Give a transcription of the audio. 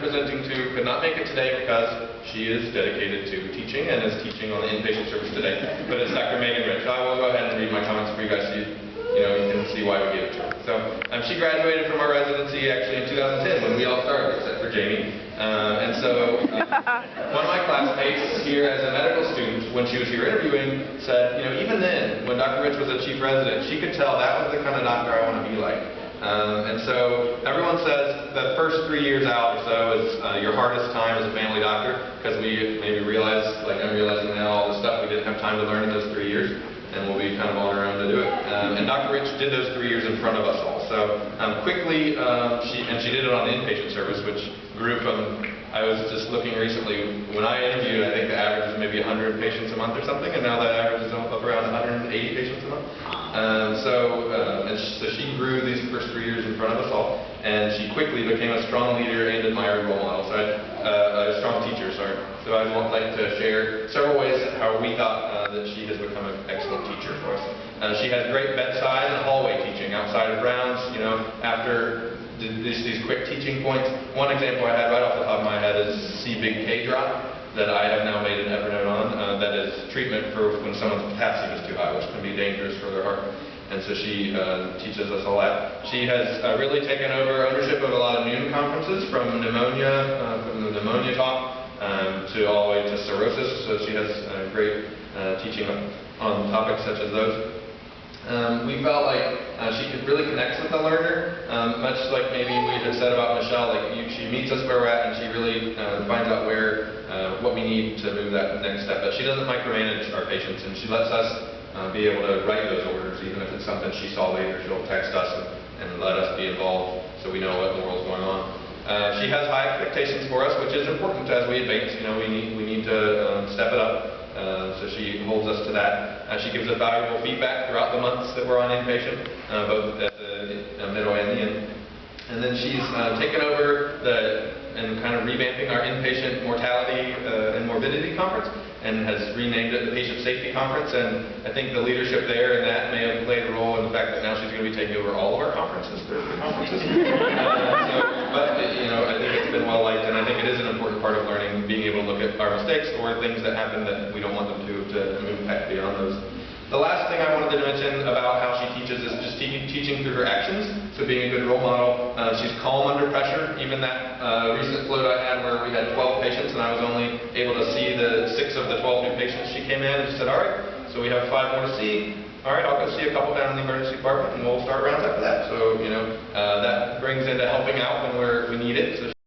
presenting to could not make it today because she is dedicated to teaching and is teaching on the inpatient service today. But it's Dr. Megan Rich. I will go ahead and read my comments for you guys so you can see why we gave it to her. So she graduated from our residency actually in 2010 when we all started, except for Jamie. One of my classmates here as a medical student, when she was here interviewing, said, even then, when Dr. Rich was a chief resident, she could tell that was the kind of doctor I want to be like. And so everyone says the first 3 years out or so is your hardest time as a family doctor, because we maybe realize, like I'm realizing now, all the stuff we didn't have time to learn in those 3 years, and we'll be kind of on our own to do it. And Dr. Rich did those 3 years in front of us all. So quickly, she did it on the inpatient service, which grew from, I was just looking recently, when I interviewed, I think the average was maybe 100 patients a month or something, and now that average is up around 180 patients a month. So she grew these first 3 years in front of us all, and she quickly became a strong leader and admired role model. So a strong teacher, sorry. So I'd like to share several ways how we thought that she has become an excellent teacher for us. She has great bedside and hallway teaching outside of rounds, after these quick teaching points. One example I had right off the top of my head is C big K drop that I have now made an Evernote on. That is treatment for when someone's potassium is too high, which can be dangerous for their heart. And so she teaches us all that. She has really taken over ownership of a lot of immune conferences, from pneumonia, from the pneumonia talk, to all the way to cirrhosis. So she has great teaching on topics such as those. We felt like she really connects with the learner, much like maybe we had said about Michelle. She meets us where we're at, and she really finds out what we need to move that next step. But she doesn't micromanage our patients, and she lets us be able to write those orders, even if it's something she saw later. She'll text us and let us be involved so we know what in the world's going on. She has high expectations for us, which is important as we advance. We need to step it up. So she holds us to that. She gives us valuable feedback throughout the months that we're on inpatient, both at the middle and the end. And then she's taken over and kind of revamping our inpatient mortality and morbidity conference, and has renamed it the Patient Safety Conference. And I think the leadership there and that may have played a role in the fact that now she's going to be taking over all of our conferences, Thursday conferences. I think it's been well liked, and I think it is an important part of learning, being able to look at our mistakes or things that happen that we don't want them to move back beyond those. The last thing I wanted to mention about how she teaches is just teaching through her actions, so being a good role model. She's calm under pressure. Even that recent float I had where we had 12 patients and I was only able to see the 6 of the 12 new patients, she came in and she said, all right, so we have 5 more to see. All right, I'll go see a couple down in the emergency department and we'll start rounds after that. So, that brings into helping out when we need it. So